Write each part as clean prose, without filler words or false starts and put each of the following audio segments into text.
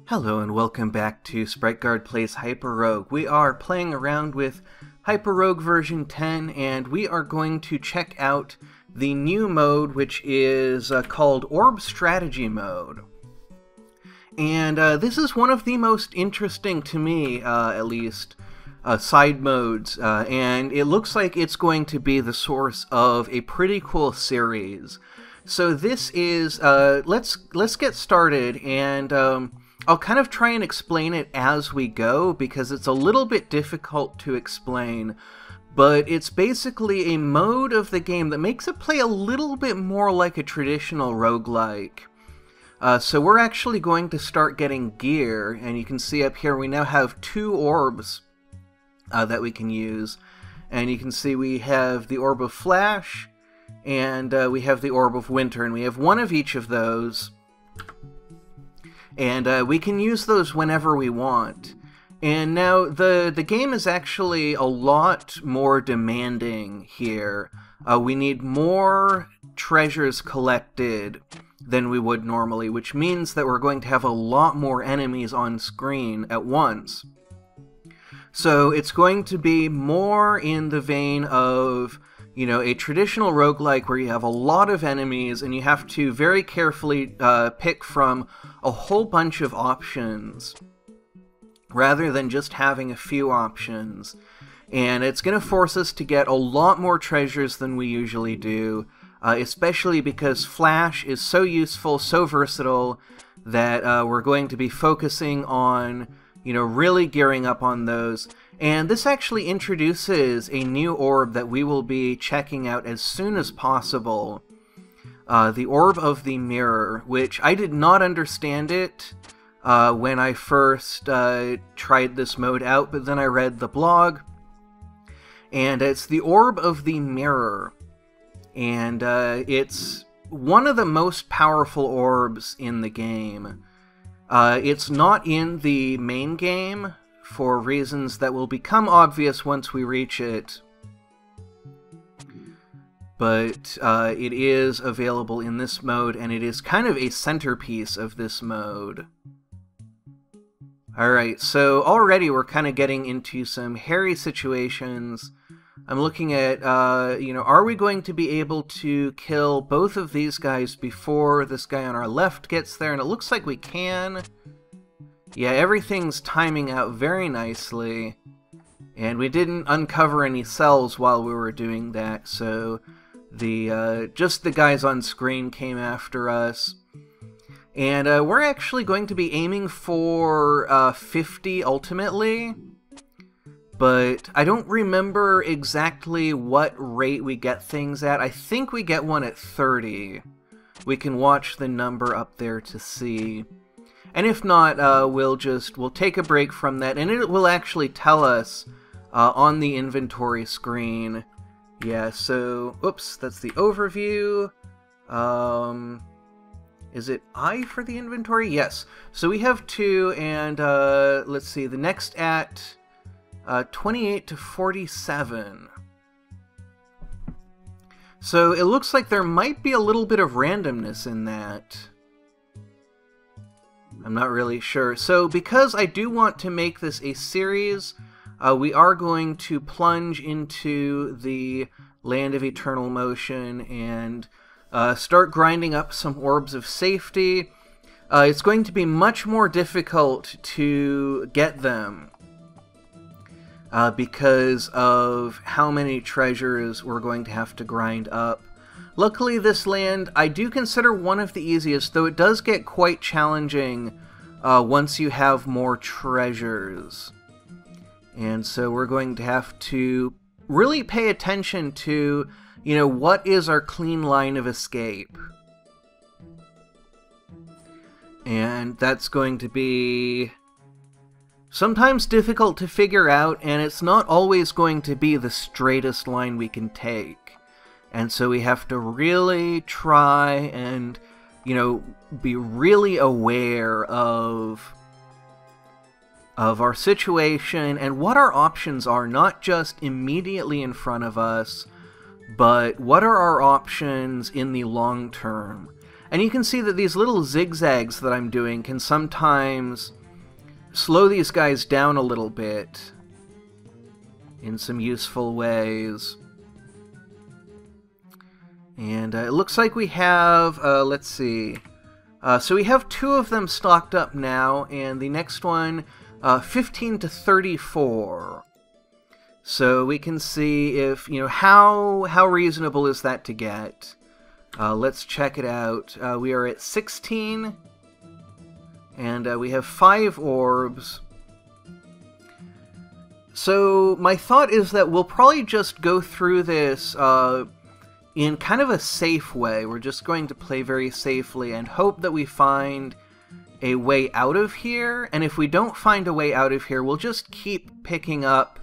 Hello and welcome back to SpriteGuard Plays HyperRogue. We are playing around with HyperRogue version 10 and we are going to check out the new mode which is called Orb Strategy Mode. And this is one of the most interesting to me, at least, side modes, and it looks like it's going to be the source of a pretty cool series. So this is, let's get started, and I'll kind of try and explain it as we go, because it's a little bit difficult to explain, but it's basically a mode of the game that makes it play a little bit more like a traditional roguelike. So we're actually going to start getting gear, and you can see up here we now have 2 orbs that we can use, and you can see we have the Orb of Flash, and we have the Orb of Winter, and we have one of each of those. And we can use those whenever we want. And now the game is actually a lot more demanding here. We need more treasures collected than we would normally, which means that we're going to have a lot more enemies on screen at once. So it's going to be more in the vein of, you know, a traditional roguelike where you have a lot of enemies and you have to very carefully pick from a whole bunch of options rather than just having a few options. And it's going to force us to get a lot more treasures than we usually do, especially because Flash is so useful, so versatile, that we're going to be focusing on, you know, really gearing up on those. And this actually introduces a new orb that we will be checking out as soon as possible. The Orb of the Mirror, which I did not understand it when I first tried this mode out, but then I read the blog. And it's the Orb of the Mirror. And it's one of the most powerful orbs in the game. It's not in the main game, for reasons that will become obvious once we reach it. But it is available in this mode, and it is kind of a centerpiece of this mode. Alright, so already we're kind of getting into some hairy situations. I'm looking at, you know, are we going to be able to kill both of these guys before this guy on our left gets there? And it looks like we can. Yeah, everything's timing out very nicely. And we didn't uncover any cells while we were doing that, so just the guys on screen came after us. And we're actually going to be aiming for 50 ultimately, but I don't remember exactly what rate we get things at. I think we get one at 30. We can watch the number up there to see. And if not, we'll take a break from that, and it will actually tell us on the inventory screen. Yeah, so, oops, that's the overview. Is it I for the inventory? Yes. So we have 2, and let's see, the next at 28 to 47. So it looks like there might be a little bit of randomness in that. I'm not really sure. So because I do want to make this a series, we are going to plunge into the Land of Eternal Motion and start grinding up some orbs of safety. It's going to be much more difficult to get them because of how many treasures we're going to have to grind up. Luckily, this land I do consider one of the easiest, though it does get quite challenging once you have more treasures. And so we're going to have to really pay attention to, you know, what is our clean line of escape. And that's going to be sometimes difficult to figure out, and it's not always going to be the straightest line we can take. And so we have to really try and, you know, be really aware of our situation and what our options are, not just immediately in front of us, but what are our options in the long term. And you can see that these little zigzags that I'm doing can sometimes slow these guys down a little bit in some useful ways. And it looks like we have, let's see, so we have 2 of them stocked up now, and the next one, 15 to 34. So we can see if, you know, how reasonable is that to get. Let's check it out. We are at 16, and we have 5 orbs. So my thought is that we'll probably just go through this in kind of a safe way. We're just going to play very safely and hope that we find a way out of here. And if we don't find a way out of here, we'll just keep picking up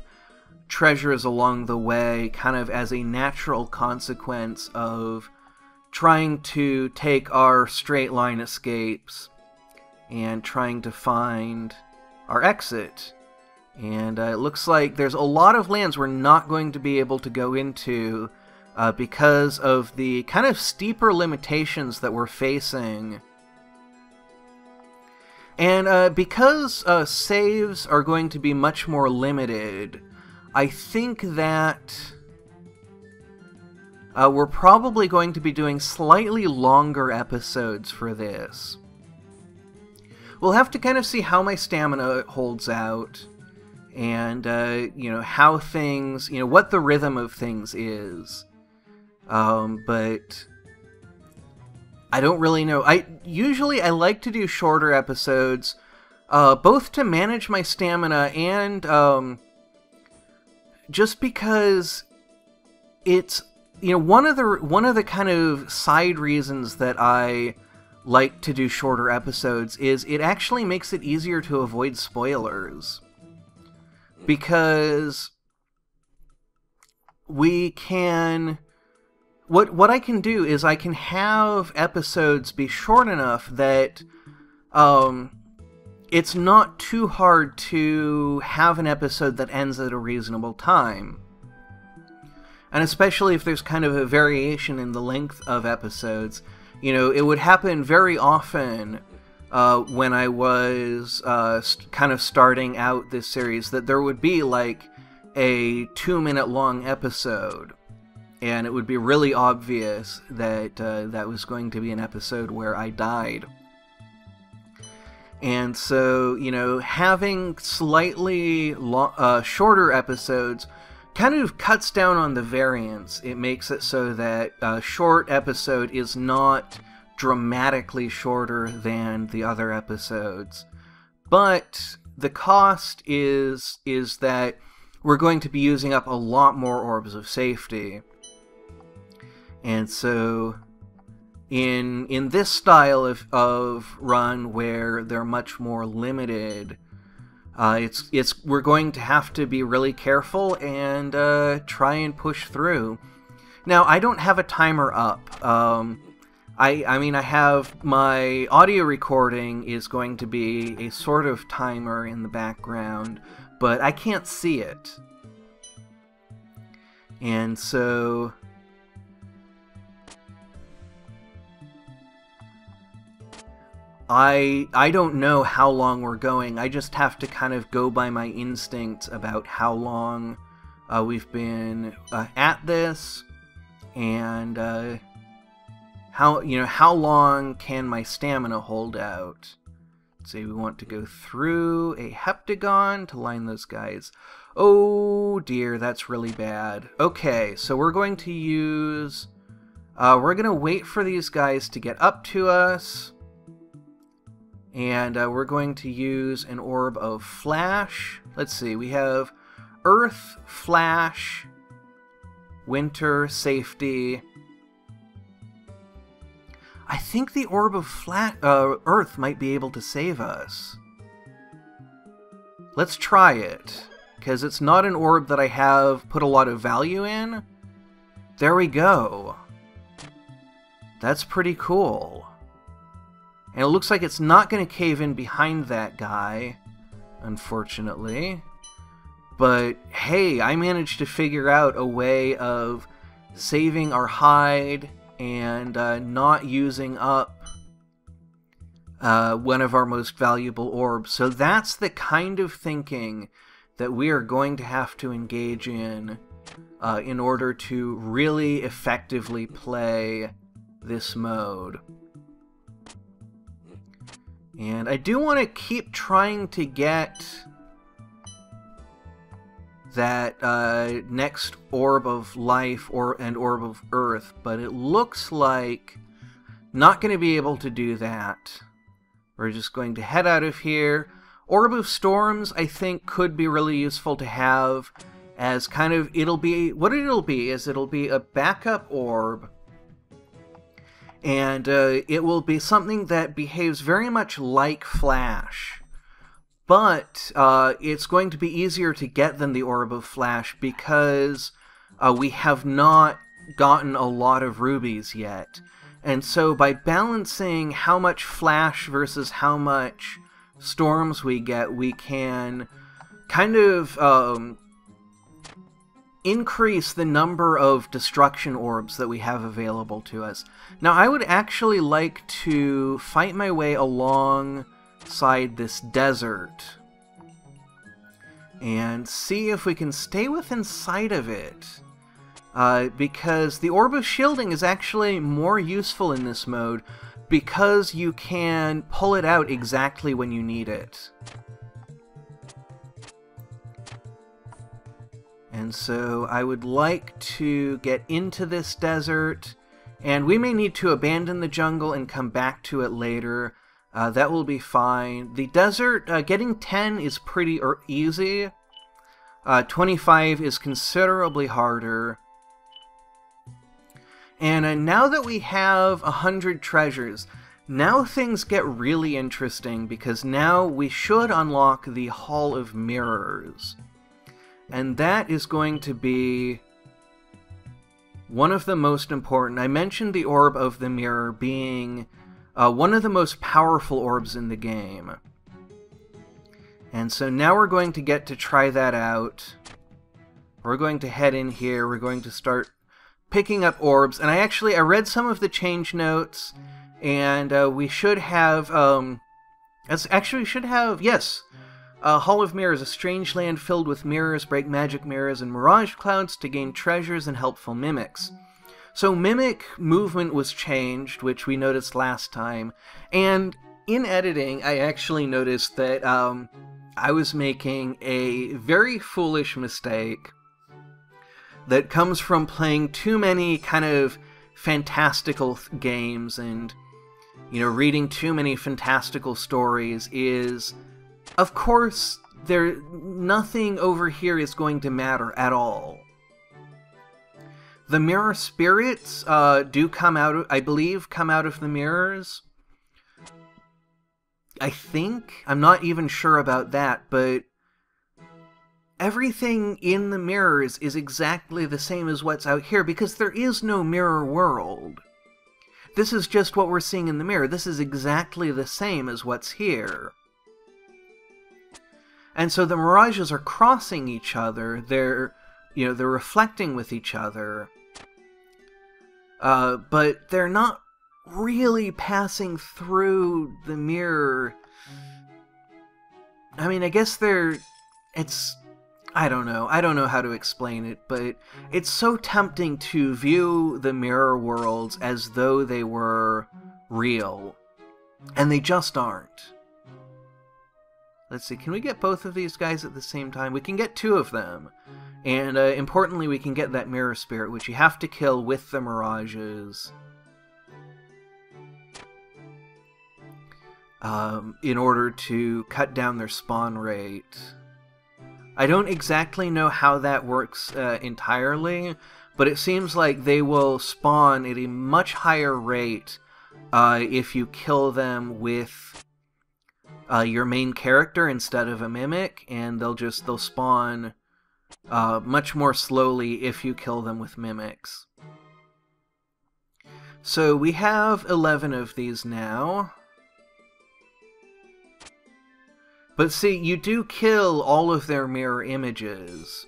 treasures along the way, kind of as a natural consequence of trying to take our straight line escapes and trying to find our exit. And it looks like there's a lot of lands we're not going to be able to go into because of the kind of steeper limitations that we're facing. And because saves are going to be much more limited, I think that we're probably going to be doing slightly longer episodes for this. We'll have to kind of see how my stamina holds out, and, you know, how things, you know, what the rhythm of things is. But I don't really know. Usually I like to do shorter episodes, both to manage my stamina and, just because it's, you know, one of the kind of side reasons that I like to do shorter episodes is it actually makes it easier to avoid spoilers. Because we can... What I can do is I can have episodes be short enough that it's not too hard to have an episode that ends at a reasonable time. And especially if there's kind of a variation in the length of episodes. You know, it would happen very often when I was kind of starting out this series that there would be like a 2-minute long episode. And it would be really obvious that that was going to be an episode where I died. And so, you know, having slightly shorter episodes kind of cuts down on the variance. It makes it so that a short episode is not dramatically shorter than the other episodes. But the cost is that we're going to be using up a lot more orbs of safety. And so, in this style of run where they're much more limited, we're going to have to be really careful and try and push through. Now, I don't have a timer up. I mean, I have my audio recording is going to be a sort of timer in the background, but I can't see it. And so... I don't know how long we're going. I just have to kind of go by my instinct about how long we've been at this, and how long can my stamina hold out. Say we want to go through a heptagon to line those guys. Oh dear, that's really bad. Okay, so we're going to use... we're going to wait for these guys to get up to us. And we're going to use an Orb of Flash. Let's see, we have Earth, Flash, Winter, Safety. I think the Orb of Earth might be able to save us. Let's try it, because it's not an orb that I have put a lot of value in. There we go. That's pretty cool. And it looks like it's not going to cave in behind that guy, unfortunately. But hey, I managed to figure out a way of saving our hide and not using up one of our most valuable orbs. So that's the kind of thinking that we are going to have to engage in order to really effectively play this mode. And I do want to keep trying to get that next Orb of Life and Orb of Earth, but it looks like not going to be able to do that. We're just going to head out of here. Orb of Storms, I think, could be really useful to have as kind of, it'll be a backup orb, and it will be something that behaves very much like Flash, but it's going to be easier to get than the Orb of Flash because we have not gotten a lot of rubies yet. And so by balancing how much Flash versus how much Storms we get, we can kind of increase the number of destruction orbs that we have available to us. Now, I would actually like to fight my way alongside this desert and see if we can stay within sight of it. Because the Orb of Shielding is actually more useful in this mode because you can pull it out exactly when you need it. And so I would like to get into this desert, and we may need to abandon the jungle and come back to it later. That will be fine. The desert, getting 10 is pretty easy. 25 is considerably harder. And now that we have 100 treasures, now things get really interesting, because now we should unlock the Hall of Mirrors. And that is going to be one of the most important. I mentioned the Orb of the Mirror being one of the most powerful orbs in the game. And so now we're going to get to try that out. We're going to head in here. We're going to start picking up orbs. And I read some of the change notes, and we should have, yes. Hall of Mirrors, a strange land filled with mirrors, break magic mirrors and mirage clouds to gain treasures and helpful mimics. So mimic movement was changed, which we noticed last time, and in editing I actually noticed that I was making a very foolish mistake that comes from playing too many kind of fantastical games and, you know, reading too many fantastical stories is, of course, nothing over here is going to matter at all. The mirror spirits do come out, I believe, come out of the mirrors. I think. I'm not even sure about that, but everything in the mirrors is exactly the same as what's out here, because there is no mirror world. This is just what we're seeing in the mirror. This is exactly the same as what's here. And so the mirages are crossing each other. They're reflecting with each other. But they're not really passing through the mirror. I mean, I guess I don't know. I don't know how to explain it, but it's so tempting to view the mirror worlds as though they were real. And they just aren't. Let's see, can we get both of these guys at the same time? We can get 2 of them. And importantly, we can get that mirror spirit, which you have to kill with the mirages. In order to cut down their spawn rate. I don't exactly know how that works entirely, but it seems like they will spawn at a much higher rate if you kill them with your main character instead of a mimic, and they'll spawn much more slowly if you kill them with mimics. So we have 11 of these now. But see, you do kill all of their mirror images.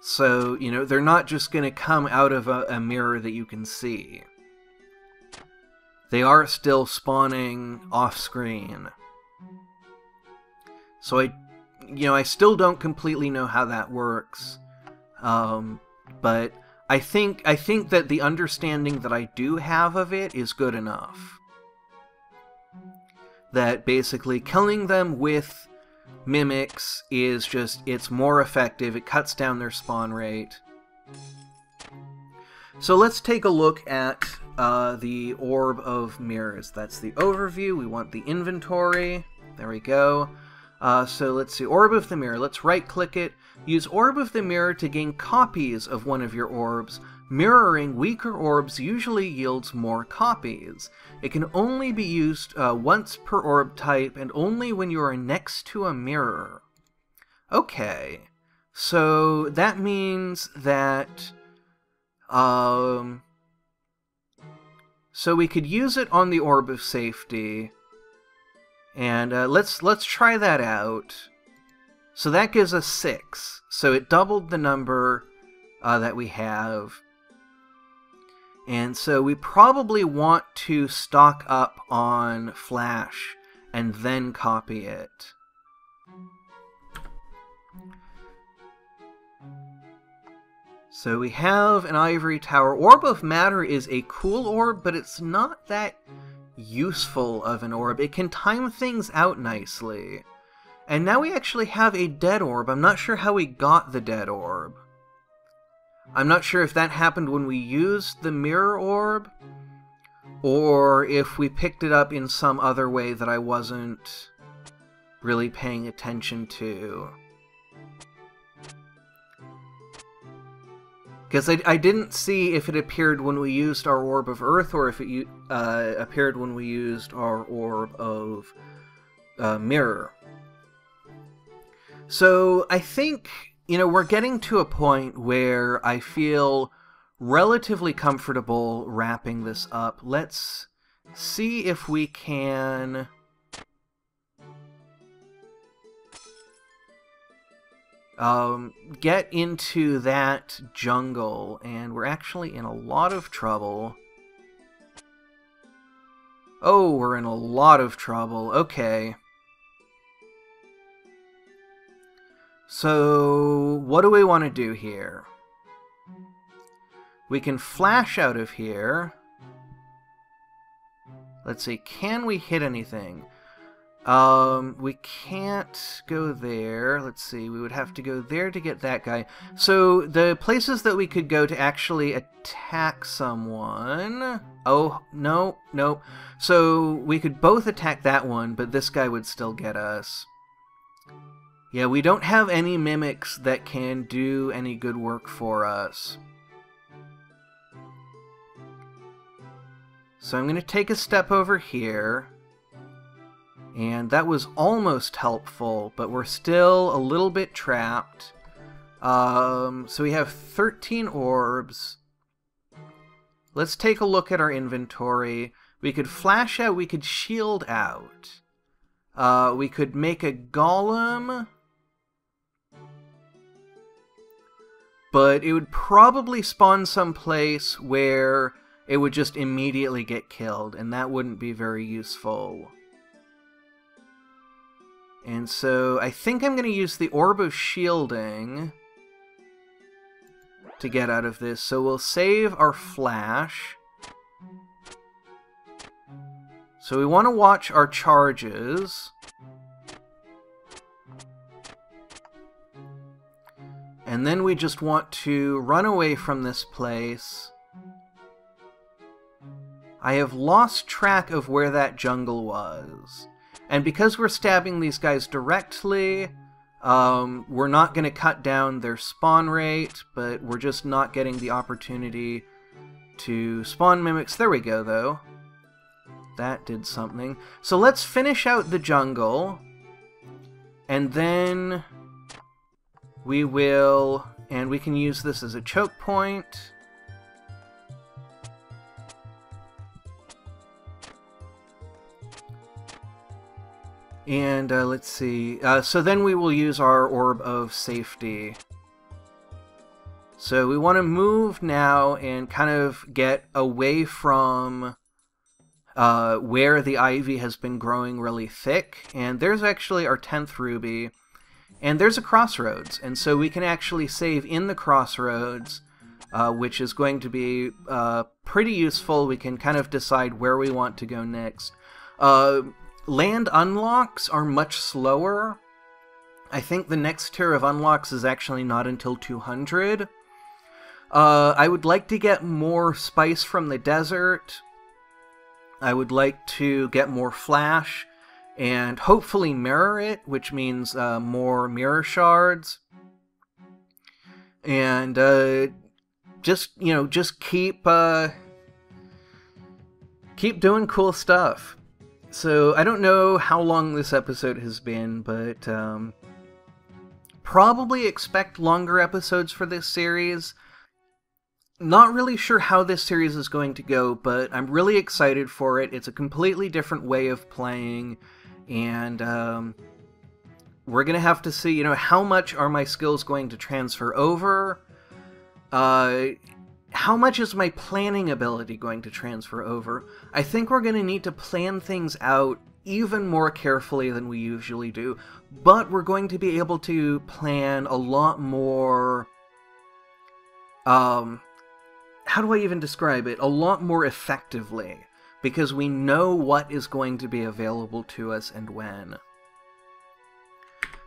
So, you know, they're not just going to come out of a mirror that you can see. They are still spawning off-screen. So I still don't completely know how that works. But I think that the understanding that I do have of it is good enough. That basically killing them with mimics is just, it's more effective, it cuts down their spawn rate. So let's take a look at the Orb of Mirrors. That's the overview. We want the inventory. There we go. So let's see, Orb of the Mirror. Let's right-click it. Use Orb of the Mirror to gain copies of one of your orbs. Mirroring weaker orbs usually yields more copies. It can only be used once per orb type, and only when you are next to a mirror. Okay, so that means that... so we could use it on the Orb of Safety, and let's try that out. So that gives us 6, so it doubled the number that we have. And so we probably want to stock up on Flash and then copy it. So we have an ivory tower. Orb of Matter is a cool orb, but it's not that useful of an orb. It can time things out nicely. And now we actually have a dead orb. I'm not sure how we got the dead orb. I'm not sure if that happened when we used the mirror orb, or if we picked it up in some other way that I wasn't really paying attention to. Because I didn't see if it appeared when we used our Orb of Earth, or if it appeared when we used our Orb of Mirror. So I think... you know, we're getting to a point where I feel relatively comfortable wrapping this up. Let's see if we can... get into that jungle, and we're actually in a lot of trouble. Oh, we're in a lot of trouble. Okay. So, what do we want to do here? We can flash out of here. Let's see, can we hit anything? We can't go there. Let's see, we would have to go there to get that guy. So, the places that we could go to actually attack someone... Oh, no, no. So, we could both attack that one, but this guy would still get us. Yeah, we don't have any mimics that can do any good work for us. So I'm going to take a step over here. And that was almost helpful, but we're still a little bit trapped. So we have 13 orbs. Let's take a look at our inventory. We could flash out, we could shield out. We could make a golem... but it would probably spawn someplace where it would just immediately get killed, and that wouldn't be very useful. And so I think I'm going to use the Orb of Shielding to get out of this. So we'll save our flash. So we want to watch our charges. And then we just want to run away from this place. I have lost track of where that jungle was. And because we're stabbing these guys directly, we're not going to cut down their spawn rate, but we're just not getting the opportunity to spawn mimics. There we go, though. That did something. So let's finish out the jungle, and then... we will, and we can use this as a choke point. And let's see, so then we will use our Orb of Safety. So we want to move now and kind of get away from where the ivy has been growing really thick. And there's actually our 10th ruby. And there's a crossroads. And so we can actually save in the crossroads, which is going to be pretty useful. We can kind of decide where we want to go next. Land unlocks are much slower. I think the next tier of unlocks is actually not until 200. I would like to get more spice from the desert. I would like to get more flash and hopefully mirror it, which means more mirror shards. And just keep doing cool stuff. So I don't know how long this episode has been, but probably expect longer episodes for this series. Not really sure how this series is going to go, but I'm really excited for it. It's a completely different way of playing, and we're going to have to see, how much are my skills going to transfer over? How much is my planning ability going to transfer over? I think we're going to need to plan things out even more carefully than we usually do, but we're going to be able to plan a lot more, how do I even describe it? A lot more effectively, because we know what is going to be available to us and when.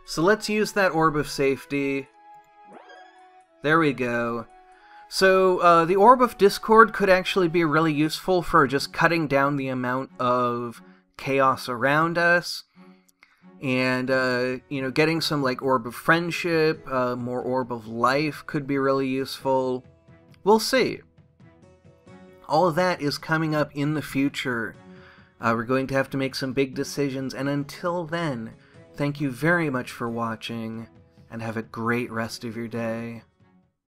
So let's use that Orb of Safety. There we go. So the Orb of Discord could actually be really useful for just cutting down the amount of chaos around us. And, getting some, Orb of Friendship, more Orb of Life could be really useful. We'll see. All of that is coming up in the future. We're going to have to make some big decisions, and until then, thank you very much for watching, and have a great rest of your day.